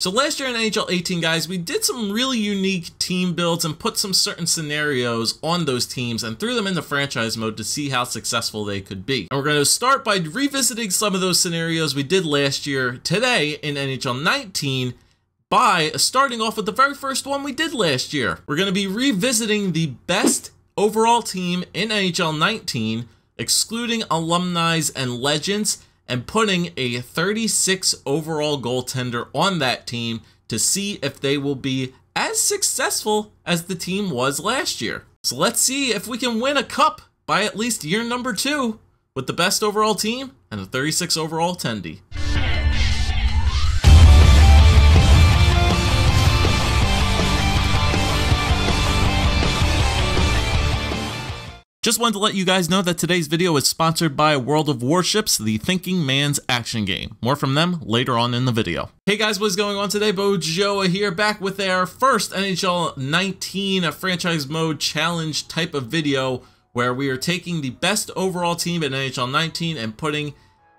So last year in NHL 18, guys, we did some really unique team builds and put some certain scenarios on those teams and threw them into franchise mode to see how successful they could be. And we're going to start by revisiting some of those scenarios we did last year today in NHL 19 by starting off with the very first one we did last year. We're going to be revisiting the best overall team in NHL 19, excluding alumni and legends, and putting a 36 overall goaltender on that team to see if they will be as successful as the team was last year. So let's see if we can win a cup by at least year number 2 with the best overall team and a 36 overall attendee. Just wanted to let you guys know that today's video is sponsored by World of Warships, the thinking man's action game. More from them later on in the video. Hey guys, what's going on today? Bojoa here, back with our first NHL 19 franchise mode challenge type of video where we are taking the best overall team in NHL 19 and putting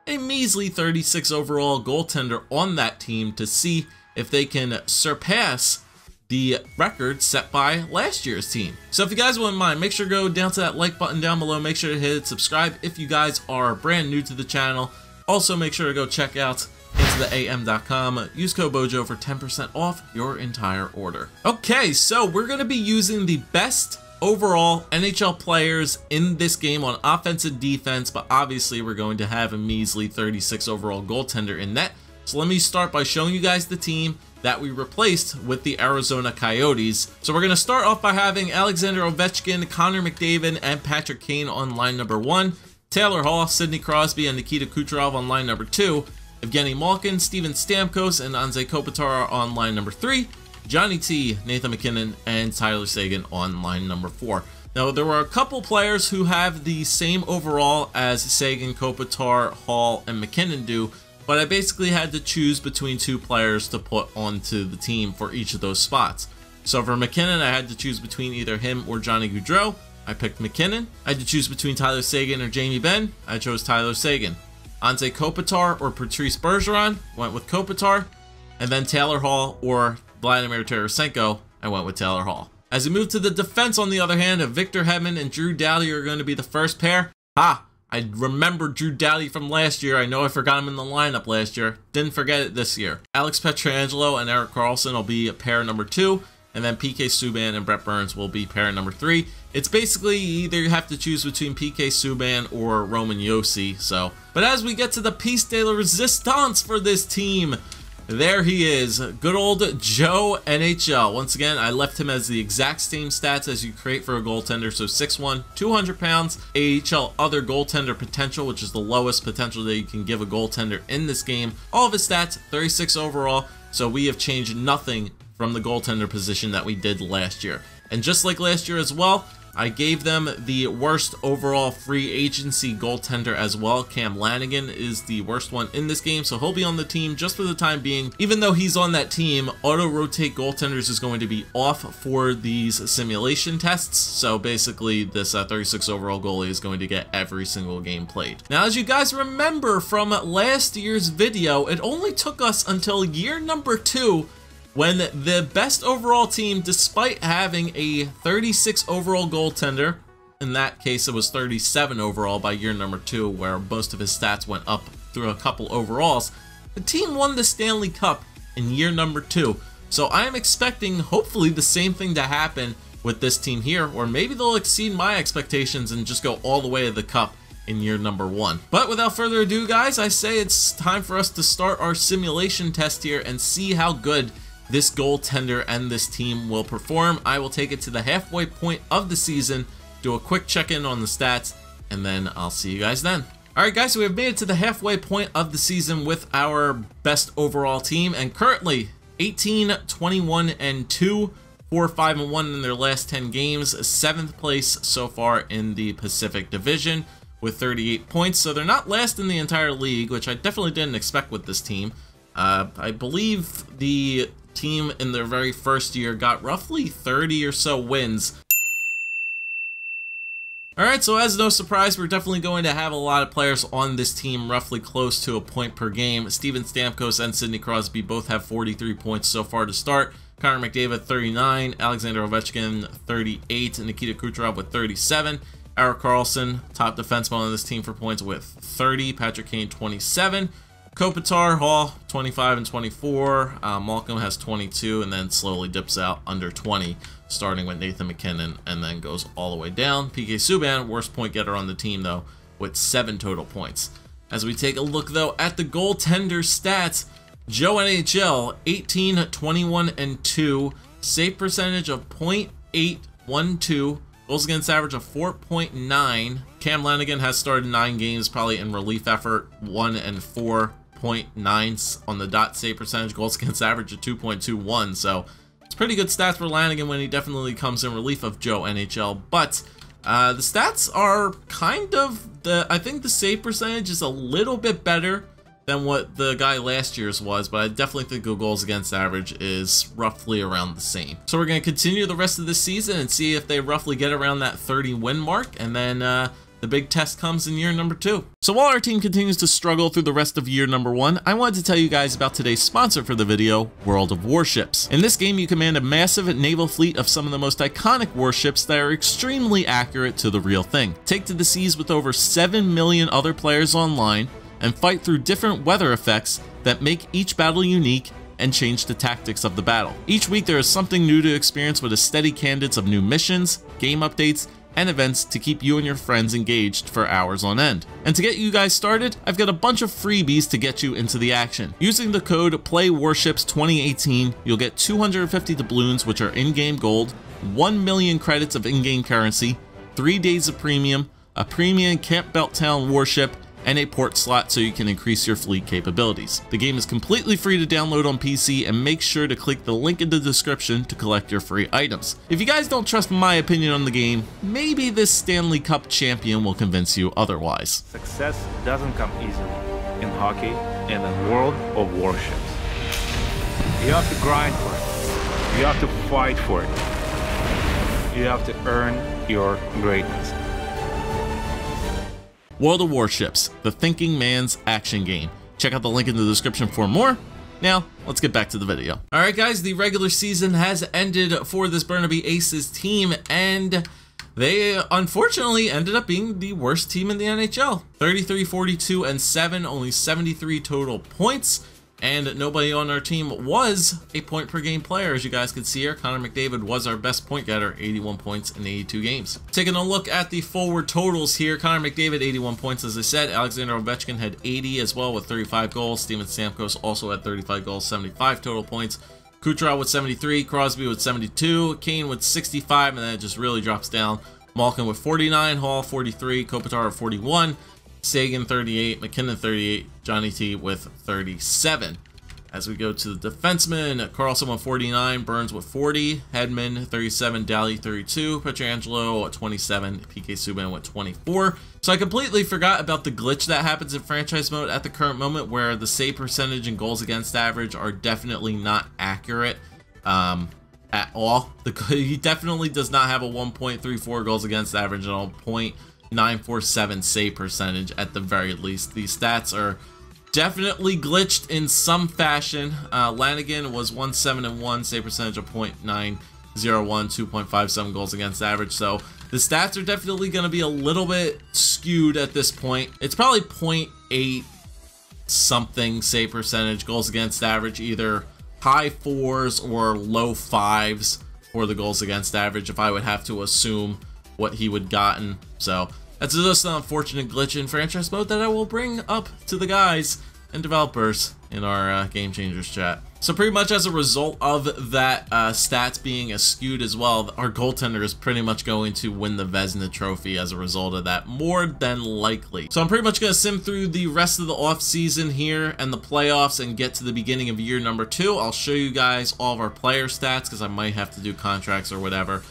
a measly 36 overall goaltender on that team to see if they can surpass the record set by last year's team. So if you guys wouldn't mind, make sure to go down to that like button down below. Make sure to hit subscribe if you guys are brand new to the channel. Also make sure to go check out intotheam.com. Use code BOJO for 10% off your entire order. Okay, so we're going to be using the best overall NHL players in this game on offense and defense, but obviously we're going to have a measly 36 overall goaltender in net. So let me start by showing you guys the team that we replaced with the Arizona Coyotes. So we're going to start off by having Alexander Ovechkin, Connor McDavid, and Patrick Kane on line number 1, Taylor Hall, Sidney Crosby, and Nikita Kucherov on line number 2, Evgeny Malkin, Steven Stamkos, and Anze Kopitar on line number 3, Johnny T, Nathan MacKinnon, and Tyler Seguin on line number 4. Now, there were a couple players who have the same overall as Seguin, Kopitar, Hall, and McKinnon do, but I basically had to choose between 2 players to put onto the team for each of those spots. So for McKinnon, I had to choose between either him or Johnny Gaudreau. I picked McKinnon. I had to choose between Tyler Seguin or Jamie Benn. I chose Tyler Seguin. Anze Kopitar or Patrice Bergeron, went with Kopitar. And then Taylor Hall or Vladimir Tarasenko, I went with Taylor Hall. As we move to the defense, on the other hand, Victor Hedman and Drew Doughty are going to be the first pair. I remember Drew Doughty from last year. I know I forgot him in the lineup last year. Didn't forget it this year. Alex Pietrangelo and Erik Karlsson will be pair number 2. And then PK Subban and Brett Burns will be pair number 3. It's basically either you have to choose between PK Subban or Roman Josi. But as we get to the piece de la resistance for this team, there he is, good old Joe NHL. Once again, I left him as the exact same stats as you create for a goaltender. So 6'1", 200 pounds, AHL other goaltender potential, which is the lowest potential that you can give a goaltender in this game. All of his stats, 36 overall. So we have changed nothing from the goaltender position that we did last year. And just like last year as well, I gave them the worst overall free agency goaltender as well. Cam Lanigan is the worst one in this game, so he'll be on the team just for the time being. Even though he's on that team, auto-rotate goaltenders is going to be off for these simulation tests, so basically this 36 overall goalie is going to get every single game played. Now, as you guys remember from last year's video, it only took us until year number 2 when the best overall team, despite having a 36 overall goaltender, in that case it was 37 overall by year number 2, where most of his stats went up through a couple overalls, the team won the Stanley Cup in year number 2. So I am expecting hopefully the same thing to happen with this team here, or maybe they'll exceed my expectations and just go all the way to the Cup in year number 1. But without further ado, guys, I say it's time for us to start our simulation test here and see how good this goaltender and this team will perform. I will take it to the halfway point of the season, do a quick check-in on the stats, and then I'll see you guys then. Alright guys, so we have made it to the halfway point of the season with our best overall team, and currently 18, 21, and 2, 4, 5, and 1 in their last 10 games, 7th place so far in the Pacific Division with 38 points, so they're not last in the entire league, which I definitely didn't expect with this team. I believe the team in their very first year got roughly 30 or so wins. Alright, so as no surprise, we're definitely going to have a lot of players on this team roughly close to a point per game. Steven Stamkos and Sidney Crosby both have 43 points so far to start. Connor McDavid 39, Alexander Ovechkin 38, and Nikita Kucherov with 37. Erik Karlsson, top defenseman on this team for points with 30. Patrick Kane 27. Kopitar, Hall 25 and 24. Malcolm has 22 and then slowly dips out under 20, starting with Nathan McKinnon and then goes all the way down. PK Subban, worst point getter on the team though, with 7 total points. As we take a look though at the goaltender stats, Joe NHL 18, 21 and 2, save percentage of .812, goals against average of 4.9. Cam Lanigan has started 9 games, probably in relief effort, 1 and 4.9 on the dot save percentage, goals against average of 2.21. So it's pretty good stats for Lanigan when he definitely comes in relief of Joe NHL. But the stats are kind of I think the save percentage is a little bit better than what the guy last year's was, but I definitely think the goals against average is roughly around the same. So we're going to continue the rest of the season and see if they roughly get around that 30 win mark, and then the big test comes in year number 2. So while our team continues to struggle through the rest of year number 1, I wanted to tell you guys about today's sponsor for the video, World of Warships. In this game, you command a massive naval fleet of some of the most iconic warships that are extremely accurate to the real thing. Take to the seas with over 7 million other players online, and fight through different weather effects that make each battle unique and change the tactics of the battle. Each week there is something new to experience with a steady cadence of new missions, game updates, and events to keep you and your friends engaged for hours on end. And to get you guys started, I've got a bunch of freebies to get you into the action. Using the code PLAYWARSHIPS2018, you'll get 250 doubloons, which are in-game gold, 1 million credits of in-game currency, 3 days of premium, a premium Camp Belttown warship, and a port slot so you can increase your fleet capabilities. The game is completely free to download on PC, and make sure to click the link in the description to collect your free items. If you guys don't trust my opinion on the game, maybe this Stanley Cup champion will convince you otherwise. Success doesn't come easily in hockey and in World of Warships. You have to grind for it. You have to fight for it. You have to earn your greatness. World of Warships, the thinking man's action game. Check out the link in the description for more. Now, let's get back to the video. Alright guys, the regular season has ended for this Burnaby Aces team, and they unfortunately ended up being the worst team in the NHL. 33, 42, and 7, only 73 total points. And nobody on our team was a point per game player. As you guys can see here, Connor McDavid was our best point getter, 81 points in 82 games. Taking a look at the forward totals here, Connor McDavid, 81 points, as I said. Alexander Ovechkin had 80 as well with 35 goals. Steven Stamkos also had 35 goals, 75 total points. Kucherov with 73, Crosby with 72, Kane with 65, and then it just really drops down. Malkin with 49, Hall 43, Kopitar 41, Sagan 38, McKinnon 38, Johnny T with 37. As we go to the defensemen, Karlsson with 49, Burns with 40, Hedman 37, Daly 32, Pietrangelo 27, PK Subban with 24. So I completely forgot about the glitch that happens in franchise mode at the current moment, where the save percentage and goals against average are definitely not accurate at all. He definitely does not have a 1.34 goals against average and a 0.947 save percentage at the very least. These stats are definitely glitched in some fashion. Lanigan was 1-7-1, save percentage of 0.901, 2.57 goals against average. So the stats are definitely going to be a little bit skewed at this point. It's probably 0.8 something save percentage, goals against average, either high 4s or low 5s for the goals against average, if I would have to assume what he would gotten. So that's just an unfortunate glitch in franchise mode that I will bring up to the guys and developers in our Game Changers chat. So pretty much as a result of that stats being skewed as well, our goaltender is pretty much going to win the Vezina Trophy as a result of that, more than likely. So I'm pretty much going to sim through the rest of the offseason here and the playoffs and get to the beginning of year number 2. I'll show you guys all of our player stats because I might have to do contracts or whatever.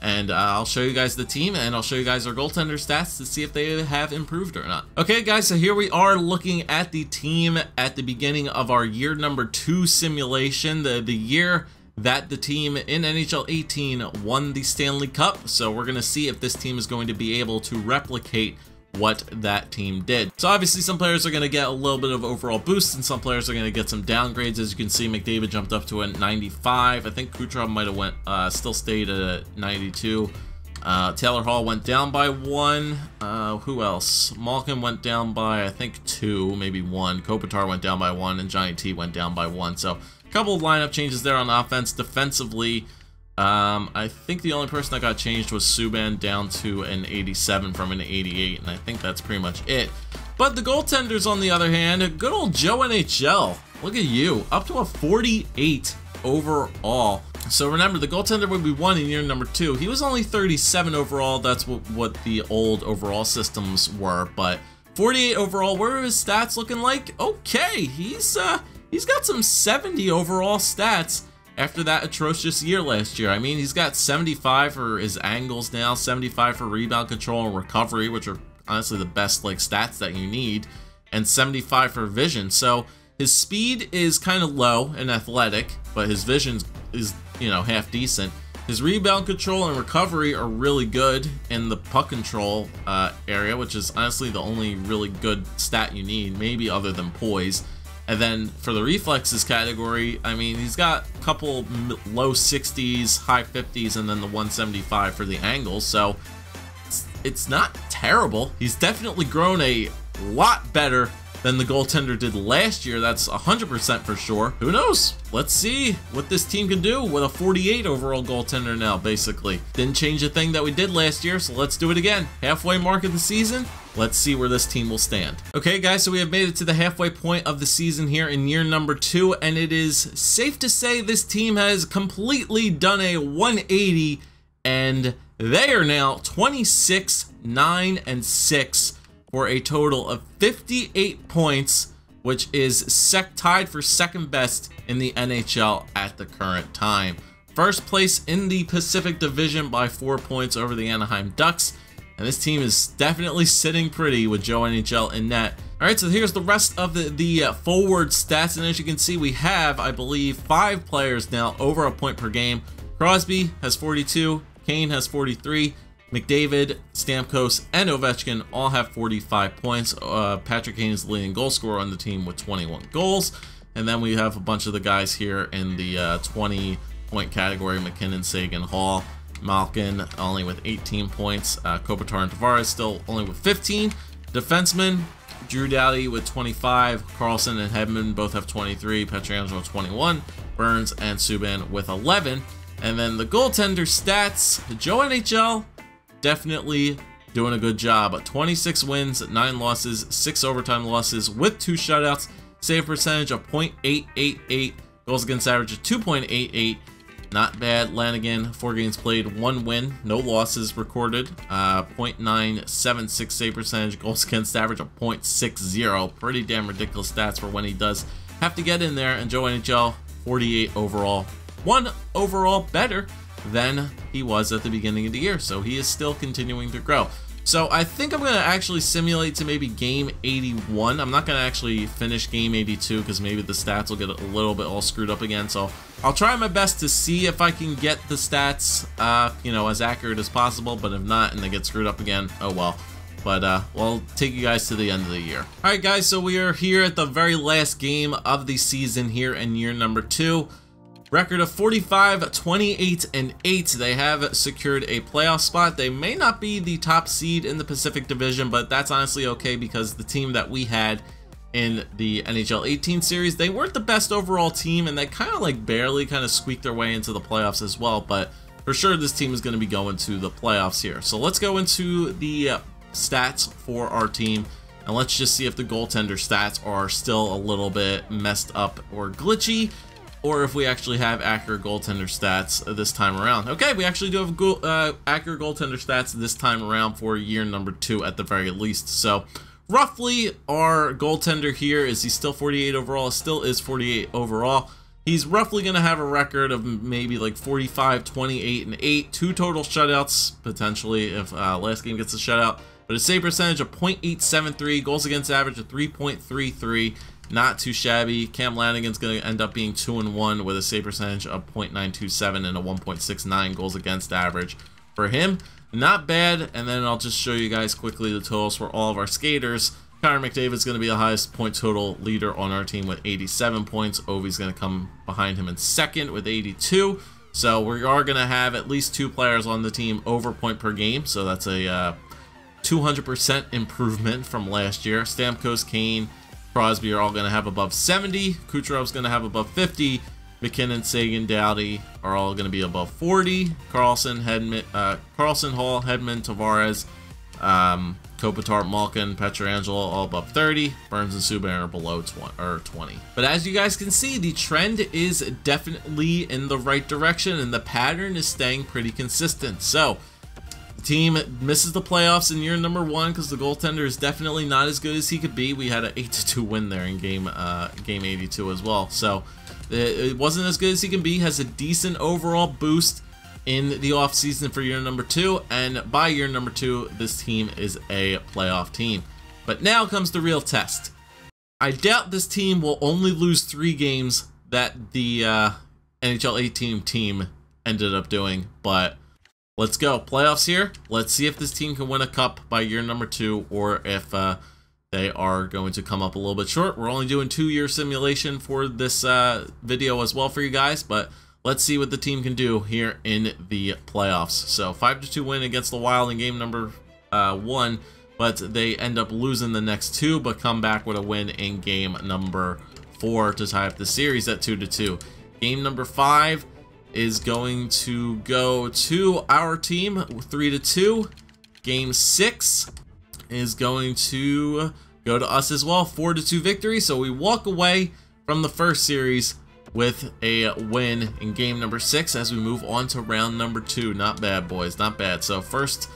And I'll show you guys the team, and I'll show you guys our goaltender stats to see if they have improved or not. Okay guys, so here we are looking at the team at the beginning of our year number 2 simulation. The year that the team in NHL 18 won the Stanley Cup. So we're going to see if this team is going to be able to replicate what that team did. So obviously some players are going to get a little bit of overall boost and some players are going to get some downgrades. As you can see, McDavid jumped up to a 95. I think Kucherov might have still stayed at a 92. Taylor Hall went down by 1. Who else? Malkin went down by, I think, 2, maybe 1. Kopitar went down by 1, and Johnny T went down by 1. So a couple of lineup changes there on offense. Defensively, I think the only person that got changed was Subban down to an 87 from an 88, and I think that's pretty much it. But the goaltenders, on the other hand, good old Joe NHL. Look at you, up to a 48 overall. So remember, the goaltender would be 1 in year number 2. He was only 37 overall. That's what the old overall systems were. But 48 overall. Where are his stats looking like? Okay, he's got some 70 overall stats after that atrocious year last year. I mean, he's got 75 for his angles now, 75 for rebound control and recovery, which are honestly the best stats that you need, and 75 for vision. So his speed is kind of low and athletic, but his vision is, you know, half decent. His rebound control and recovery are really good in the puck control area, which is honestly the only really good stat you need, maybe other than poise. And then for the reflexes category, I mean, he's got a couple low 60s, high 50s, and then the 175 for the angles. So it's not terrible. He's definitely grown a lot better than the goaltender did last year. That's 100% for sure. Who knows? Let's see what this team can do with a 48 overall goaltender now, basically. Didn't change a thing that we did last year, so let's do it again. Halfway mark of the season. Let's see where this team will stand. Okay, guys, so we have made it to the halfway point of the season here in year number 2, and it is safe to say this team has completely done a 180, and they are now 26, 9, and 6 for a total of 58 points, which is tied for second best in the NHL at the current time. First place in the Pacific Division by 4 points over the Anaheim Ducks. And this team is definitely sitting pretty with Joe NHL in net. Alright, so here's the rest of the forward stats. And as you can see, we have, I believe, 5 players now over a point per game. Crosby has 42, Kane has 43, McDavid, Stamkos, and Ovechkin all have 45 points. Patrick Kane is the leading goal scorer on the team with 21 goals. And then we have a bunch of the guys here in the 20-point category: McKinnon, Sagan, Hall. Malkin only with 18 points. Kopitar and Tavares still only with 15. Defensemen, Drew Doughty with 25. Carlson and Hedman both have 23. Pietrangelo 21. Burns and Subban with 11. And then the goaltender stats, Joe NHL definitely doing a good job. 26 wins, 9 losses, 6 overtime losses with 2 shutouts. Save percentage of .888. Goals against average of 2.88. Not bad. Lanigan, 4 games played, 1 win, no losses recorded. .976 save percentage, goals against average of .60. Pretty damn ridiculous stats for when he does have to get in there. And Joe NHL, 48 overall. 1 overall better than he was at the beginning of the year. So he is still continuing to grow. So I think I'm going to actually simulate to maybe game 81. I'm not going to actually finish game 82 because maybe the stats will get a little bit all screwed up again. So I'll try my best to see if I can get the stats, you know, as accurate as possible. But if not, and they get screwed up again, oh well. But we'll take you guys to the end of the year. All right, guys, so we are here at the very last game of the season here in year number 2. Record of 45, 28, and 8. They have secured a playoff spot. They may not be the top seed in the Pacific Division, but that's honestly okay because the team that we had in the NHL 18 series, they weren't the best overall team, and they kind of barely squeaked their way into the playoffs as well. But for sure, this team is going to be going to the playoffs here. So let's go into the stats for our team, and let's just see if the goaltender stats are still a little bit messed up or glitchy, or if we actually have accurate goaltender stats this time around. Okay, we actually do have accurate goaltender stats this time around for year number 2 at the very least. So roughly our goaltender here, is he still 48 overall? Still is 48 overall. He's roughly going to have a record of maybe 45, 28, and 8. 2 total shutouts, potentially, if last game gets a shutout. But a save percentage of .873, goals against average of 3.33, not too shabby. Cam Lanigan's going to end up being 2-1 with a save percentage of .927 and a 1.69 goals against average for him. Not bad. And then I'll just show you guys quickly the totals for all of our skaters. Connor McDavid's going to be the highest point total leader on our team with 87 points. Ovi's going to come behind him in second with 82. So we are going to have at least 2 players on the team over point per game. So that's a 200% improvement from last year. Stamkos, Kane, Crosby are all going to have above 70. Kucherov's going to have above 50. McKinnon, Sagan, Doughty are all going to be above 40. Carlson, Hall, Hedman, Tavares, Kopitar, Malkin, Pietrangelo all above 30. Burns and Subban are below 20. But as you guys can see, the trend is definitely in the right direction, and the pattern is staying pretty consistent. So the team misses the playoffs in year number 1 because the goaltender is definitely not as good as he could be. We had an 8-2 win there in game 82 as well. So it wasn't as good as he can be. Has a decent overall boost in the offseason for year number 2, and by year number 2, this team is a playoff team. But now comes the real test. I doubt this team will only lose 3 games that the NHL 18 team ended up doing, but let's go. Playoffs here. Let's see if this team can win a cup by year number 2, or if they are going to come up a little bit short. We're only doing 2-year simulation for this video as well for you guys, but let's see what the team can do here in the playoffs. So 5-2 win against the Wild in game number 1, but they end up losing the next 2, but come back with a win in game number 4 to tie up the series at 2-2. Game number 5 is going to go to our team, 3-2. Game 6 is going to go to us as well, 4-2 victory. So we walk away from the first series with a win in game number 6 as we move on to round number 2. Not bad, boys, not bad. So first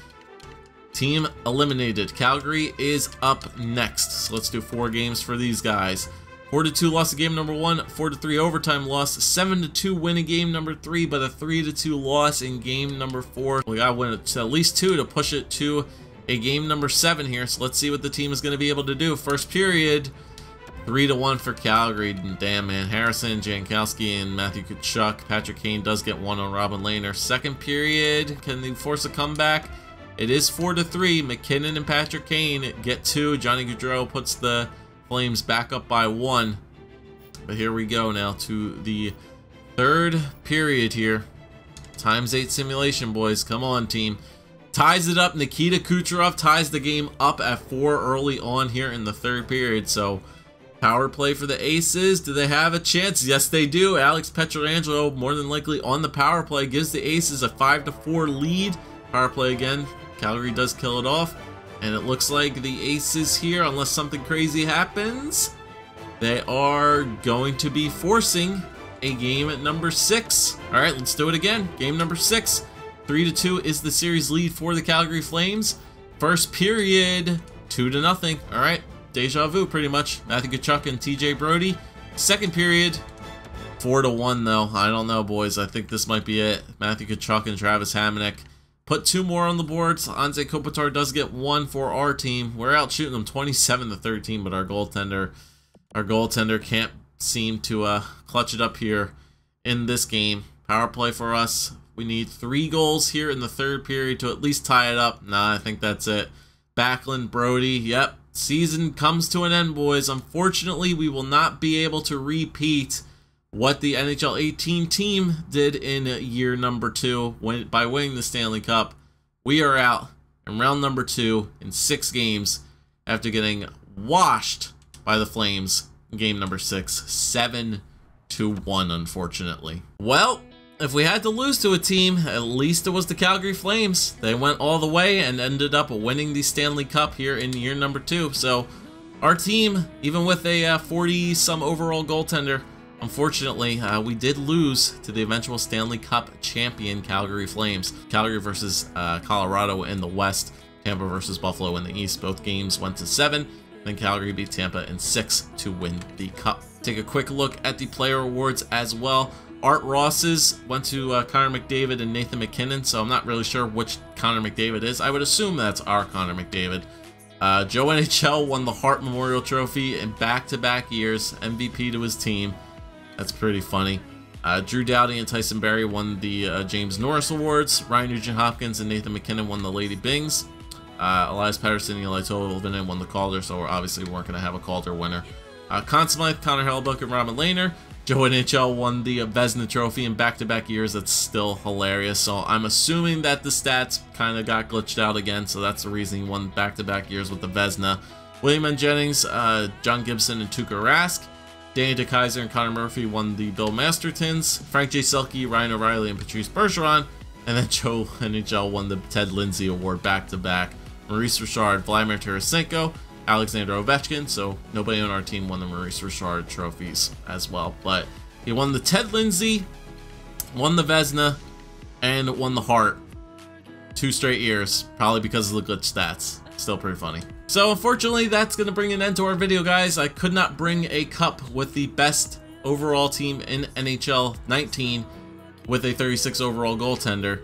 team eliminated. Calgary is up next. So let's do 4 games for these guys. 4-2 loss in game number 1, 4-3 overtime loss, 7-2 win in game number 3, but a 3-2 loss in game number 4. We gotta win at least 2 to push it to a game number 7 here. So let's see what the team is going to be able to do. First period, 3-1 for Calgary. Damn, man. Harrison, Jankowski, and Matthew Tkachuk. Patrick Kane does get 1 on Robin Lehner. Second period, can they force a comeback? It is 4-3. McKinnon and Patrick Kane get 2. Johnny Gaudreau puts the Flames back up by 1. But here we go now to the third period here. ×8 simulation, boys. Come on, team. Ties it up. Nikita Kucherov ties the game up at 4 early on here in the third period. So power play for the Aces. Do they have a chance? Yes, they do. Alex Pietrangelo, more than likely on the power play, gives the Aces a 5-4 lead. Power play again. Calgary does kill it off. And it looks like the Aces here, unless something crazy happens, they are going to be forcing a game at number 6. All right, let's do it again. Game number 6. 3-2 is the series lead for the Calgary Flames. First period, 2-0. All right. Deja vu, pretty much. Matthew Tkachuk and TJ Brody. Second period, 4-1 though. I don't know, boys. I think this might be it. Matthew Tkachuk and Travis Hamonic put 2 more on the boards. Anze Kopitar does get 1 for our team. We're out shooting them 27-13, but our goaltender can't seem to clutch it up here in this game. Power play for us. We need 3 goals here in the third period to at least tie it up. Nah, I think that's it. Backlund, Brody, yep. Season comes to an end, boys. Unfortunately, we will not be able to repeat what the NHL 18 team did in year number 2 by winning the Stanley Cup. We are out in round number 2 in 6 games after getting washed by the Flames in game number 6, 7-1, unfortunately. Well, if we had to lose to a team, at least it was the Calgary Flames. They went all the way and ended up winning the Stanley Cup here in year number 2. So our team, even with a 40-some overall goaltender, unfortunately, we did lose to the eventual Stanley Cup champion Calgary Flames. Calgary versus Colorado in the West, Tampa versus Buffalo in the East. Both games went to 7. Then Calgary beat Tampa in 6 to win the Cup. Take a quick look at the player awards as well. Art Ross's went to Connor McDavid and Nathan McKinnon, so I'm not really sure which Connor McDavid is. I would assume that's our Connor McDavid. Joe NHL won the Hart Memorial Trophy in back-to-back years, MVP to his team. That's pretty funny. Drew Doughty and Tyson Berry won the James Norris Awards. Ryan Nugent-Hopkins and Nathan McKinnon won the Lady Bings. Elias Pettersson and Eli Tolvanen won the Calder, so obviously we weren't going to have a Calder winner. Conn Smythe, Connor Hellebuyck, and Robin Lehner. Joe NHL won the Vezina Trophy in back-to-back years. That's still hilarious. So I'm assuming that the stats kind of got glitched out again, so that's the reason he won back-to-back years with the Vezina. William N. Jennings, John Gibson, and Tuukka Rask. Danny DeKeyser and Connor Murphy won the Bill Mastertons. Frank J. Selke, Ryan O'Reilly, and Patrice Bergeron. And then Joe NHL won the Ted Lindsay Award back-to-back. Maurice Richard, Vladimir Tarasenko, Alexander Ovechkin, so nobody on our team won the Maurice Richard trophies as well. But he won the Ted Lindsay, won the Vezina, and won the Hart 2 straight years, probably because of the glitch stats. Still pretty funny. So unfortunately, that's going to bring an end to our video, guys. I could not bring a cup with the best overall team in NHL 19 with a 36 overall goaltender.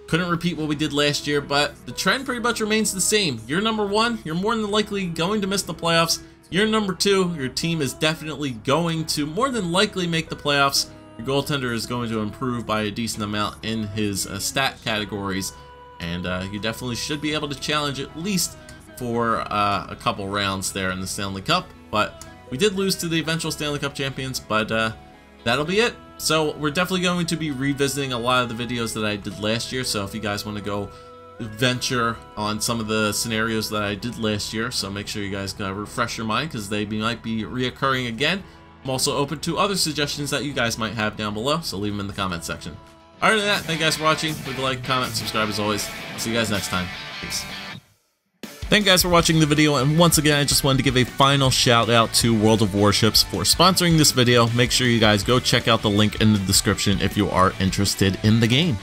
Couldn't repeat what we did last year, but the trend pretty much remains the same. You're number 1, you're more than likely going to miss the playoffs. You're number 2, your team is definitely going to more than likely make the playoffs. Your goaltender is going to improve by a decent amount in his stat categories, and you definitely should be able to challenge at least for a couple rounds there in the Stanley Cup. But we did lose to the eventual Stanley Cup champions, but that'll be it. So we're definitely going to be revisiting a lot of the videos that I did last year, so if you guys want to go venture on some of the scenarios that I did last year, so make sure you guys refresh your mind because they might be reoccurring again. I'm also open to other suggestions that you guys might have down below, so leave them in the comment section. Other than that, thank you guys for watching. Leave a like, comment, subscribe as always. See you guys next time. Peace. Thank you guys for watching the video, and once again I just wanted to give a final shout out to World of Warships for sponsoring this video. Make sure you guys go check out the link in the description if you are interested in the game.